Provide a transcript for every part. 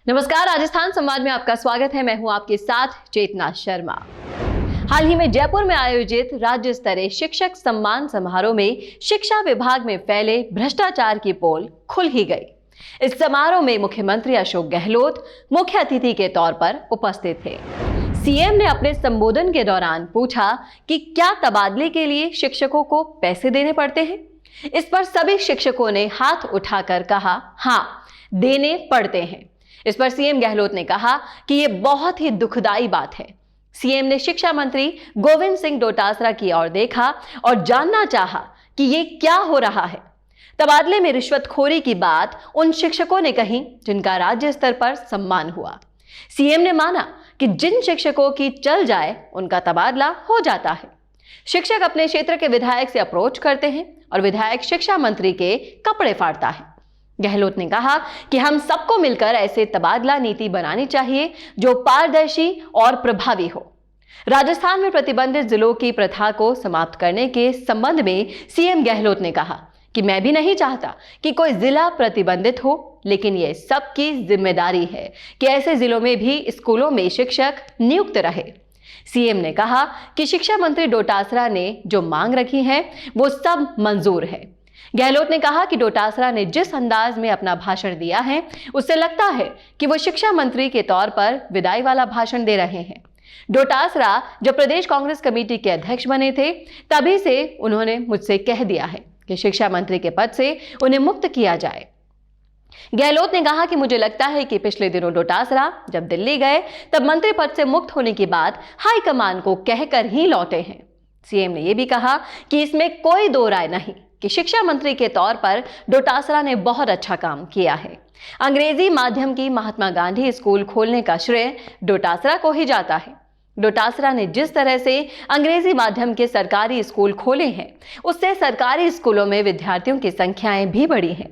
नमस्कार, राजस्थान संवाद में आपका स्वागत है। मैं हूं आपके साथ चेतना शर्मा। हाल ही में जयपुर में आयोजित राज्य स्तरीय शिक्षक सम्मान समारोह में शिक्षा विभाग में फैले भ्रष्टाचार की पोल खुल ही गई। इस समारोह में मुख्यमंत्री अशोक गहलोत मुख्य अतिथि के तौर पर उपस्थित थे। सीएम ने अपने संबोधन के दौरान पूछा कि क्या तबादले के लिए शिक्षकों को पैसे देने पड़ते हैं। इस पर सभी शिक्षकों ने हाथ उठाकर कहा, हाँ, देने पड़ते हैं। इस पर सीएम गहलोत ने कहा कि यह बहुत ही दुखदाई बात है। सीएम ने शिक्षा मंत्री गोविंद सिंह डोटासरा की ओर देखा और जानना चाहा कि ये क्या हो रहा है। तबादले में रिश्वतखोरी की बात उन शिक्षकों ने कही जिनका राज्य स्तर पर सम्मान हुआ। सीएम ने माना कि जिन शिक्षकों की चल जाए उनका तबादला हो जाता है। शिक्षक अपने क्षेत्र के विधायक से अप्रोच करते हैं और विधायक शिक्षा मंत्री के कपड़े फाड़ता है। गहलोत ने कहा कि हम सबको मिलकर ऐसे तबादला नीति बनानी चाहिए जो पारदर्शी और प्रभावी हो। राजस्थान में प्रतिबंधित जिलों की प्रथा को समाप्त करने के संबंध में सीएम गहलोत ने कहा कि मैं भी नहीं चाहता कि कोई जिला प्रतिबंधित हो, लेकिन यह सबकी जिम्मेदारी है कि ऐसे जिलों में भी स्कूलों में शिक्षक नियुक्त रहे। सीएम ने कहा कि शिक्षा मंत्री डोटासरा ने जो मांग रखी है वो सब मंजूर है। गहलोत ने कहा कि डोटासरा ने जिस अंदाज में अपना भाषण दिया है उससे लगता है कि वो शिक्षा मंत्री के तौर पर विदाई वाला भाषण दे रहे हैं। डोटासरा जब प्रदेश कांग्रेस कमेटी के अध्यक्ष बने थे तभी से उन्होंने मुझसे कह दिया है कि शिक्षा मंत्री के पद से उन्हें मुक्त किया जाए। गहलोत ने कहा कि मुझे लगता है कि पिछले दिनों डोटासरा जब दिल्ली गए तब मंत्री पद से मुक्त होने की बात हाईकमान को कहकर ही लौटे हैं। सीएम ने यह भी कहा कि इसमें कोई दो राय नहीं कि शिक्षा मंत्री के तौर पर डोटासरा ने बहुत अच्छा काम किया है। अंग्रेजी माध्यम की महात्मा गांधी स्कूल खोलने का श्रेय डोटासरा को ही जाता है। डोटासरा ने जिस तरह से अंग्रेजी माध्यम के सरकारी स्कूल खोले हैं उससे सरकारी स्कूलों में विद्यार्थियों की संख्याएं भी बढ़ी हैं।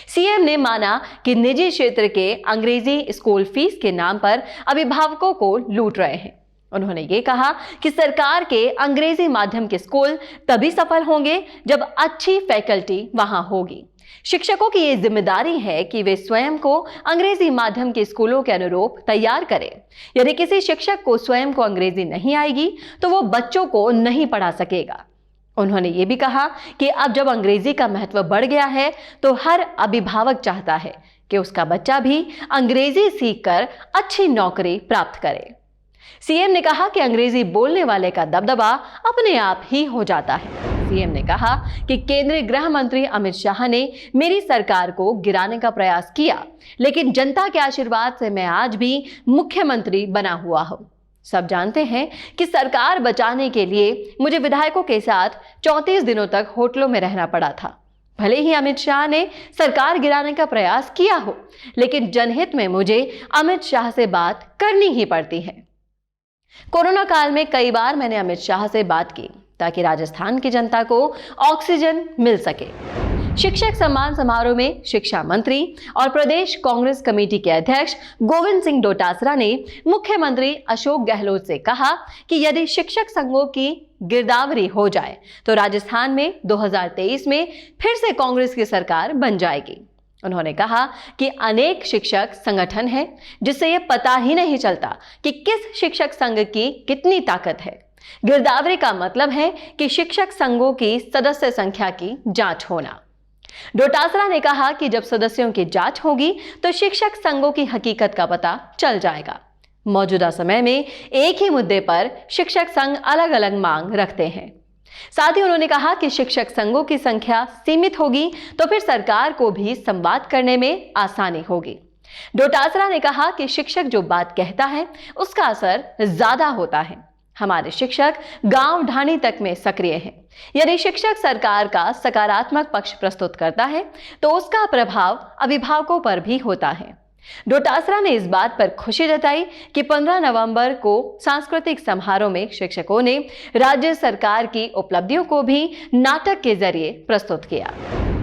सीएम ने माना कि निजी क्षेत्र के अंग्रेजी स्कूल फीस के नाम पर अभिभावकों को लूट रहे हैं। उन्होंने ये कहा कि सरकार के अंग्रेजी माध्यम के स्कूल तभी सफल होंगे जब अच्छी फैकल्टी वहां होगी। शिक्षकों की ये जिम्मेदारी है कि वे स्वयं को अंग्रेजी माध्यम के स्कूलों के अनुरूप तैयार करें। यदि किसी शिक्षक को स्वयं को अंग्रेजी नहीं आएगी तो वो बच्चों को नहीं पढ़ा सकेगा। उन्होंने ये भी कहा कि अब जब अंग्रेजी का महत्व बढ़ गया है तो हर अभिभावक चाहता है कि उसका बच्चा भी अंग्रेजी सीखकर अच्छी नौकरी प्राप्त करे। सीएम ने कहा कि अंग्रेजी बोलने वाले का दबदबा अपने आप ही हो जाता है। सीएम ने कहा कि केंद्रीय गृह मंत्री अमित शाह ने मेरी सरकार को गिराने का प्रयास किया, लेकिन जनता के आशीर्वाद से मैं आज भी मुख्यमंत्री बना हुआ हूं। सब जानते हैं कि सरकार बचाने के लिए मुझे विधायकों के साथ 34 दिनों तक होटलों में रहना पड़ा था। भले ही अमित शाह ने सरकार गिराने का प्रयास किया हो, लेकिन जनहित में मुझे अमित शाह से बात करनी ही पड़ती है। कोरोना काल में कई बार मैंने अमित शाह से बात की ताकि राजस्थान की जनता को ऑक्सीजन मिल सके। शिक्षक सम्मान समारोह में शिक्षा मंत्री और प्रदेश कांग्रेस कमेटी के अध्यक्ष गोविंद सिंह डोटासरा ने मुख्यमंत्री अशोक गहलोत से कहा कि यदि शिक्षक संघों की गिरदावरी हो जाए तो राजस्थान में 2023 में फिर से कांग्रेस की सरकार बन जाएगी। उन्होंने कहा कि अनेक शिक्षक संगठन हैं जिससे यह पता ही नहीं चलता कि किस शिक्षक संघ की कितनी ताकत है। गिरदावरी का मतलब है कि शिक्षक संघों की सदस्य संख्या की जांच होना। डोटासरा ने कहा कि जब सदस्यों की जांच होगी तो शिक्षक संघों की हकीकत का पता चल जाएगा। मौजूदा समय में एक ही मुद्दे पर शिक्षक संघ अलग अलग मांग रखते हैं। साथ ही उन्होंने कहा कि शिक्षक संघों की संख्या सीमित होगी तो फिर सरकार को भी संवाद करने में आसानी होगी। डोटासरा ने कहा कि शिक्षक जो बात कहता है उसका असर ज्यादा होता है। हमारे शिक्षक गांव ढाणी तक में सक्रिय हैं। यदि शिक्षक सरकार का सकारात्मक पक्ष प्रस्तुत करता है तो उसका प्रभाव अभिभावकों पर भी होता है। डोटासरा ने इस बात पर खुशी जताई कि 15 नवंबर को सांस्कृतिक समारोह में शिक्षकों ने राज्य सरकार की उपलब्धियों को भी नाटक के जरिए प्रस्तुत किया।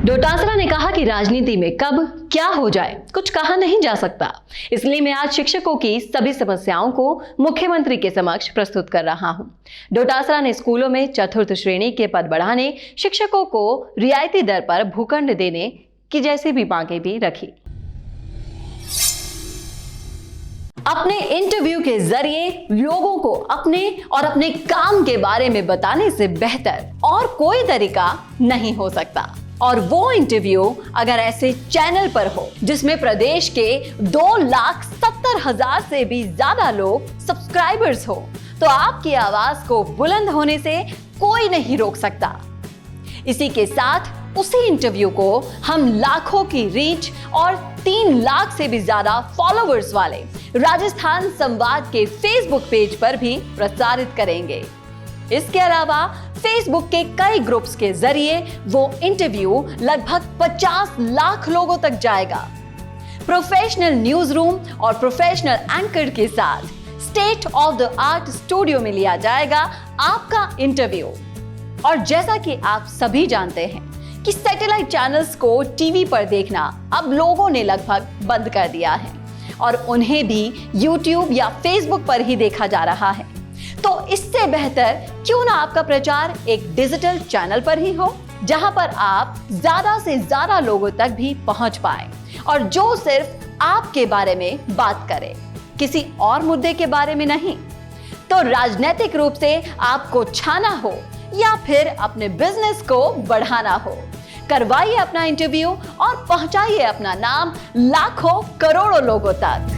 डोटासरा ने कहा कि राजनीति में कब क्या हो जाए कुछ कहा नहीं जा सकता, इसलिए मैं आज शिक्षकों की सभी समस्याओं को मुख्यमंत्री के समक्ष प्रस्तुत कर रहा हूं। डोटासरा ने स्कूलों में चतुर्थ श्रेणी के पद बढ़ाने, शिक्षकों को रियायती दर पर भूखंड देने की जैसी भी मांगे भी रखी। अपने इंटरव्यू के जरिए लोगों को अपने और अपने काम के बारे में बताने से बेहतर और कोई तरीका नहीं हो सकता। और वो इंटरव्यू अगर ऐसे चैनल पर हो जिसमें प्रदेश के 2,70,000 से भी ज्यादा लोग सब्सक्राइबर्स हो, तो आपकी आवाज को बुलंद होने से कोई नहीं रोक सकता। इसी के साथ उसी इंटरव्यू को हम लाखों की रीच और 3 लाख से भी ज्यादा फॉलोअर्स वाले राजस्थान संवाद के फेसबुक पेज पर भी प्रसारित करेंगे। इसके अलावा फेसबुक के कई ग्रुप्स के जरिए वो इंटरव्यू लगभग 50 लाख लोगों तक जाएगा। प्रोफेशनल न्यूज रूम और प्रोफेशनल एंकर के साथ state of the art studio में लिया जाएगा आपका इंटरव्यू। और जैसा कि आप सभी जानते हैं कि सैटेलाइट चैनल्स को टीवी पर देखना अब लोगों ने लगभग बंद कर दिया है और उन्हें भी YouTube या Facebook पर ही देखा जा रहा है। तो इससे बेहतर क्यों ना आपका प्रचार एक डिजिटल चैनल पर ही हो, जहां पर आप ज्यादा से ज्यादा लोगों तक भी पहुंच पाए और जो सिर्फ आपके बारे में बात करे, किसी और मुद्दे के बारे में नहीं। तो राजनीतिक रूप से आपको छाना हो या फिर अपने बिजनेस को बढ़ाना हो, करवाइए अपना इंटरव्यू और पहुंचाइए अपना नाम लाखों करोड़ों लोगों तक।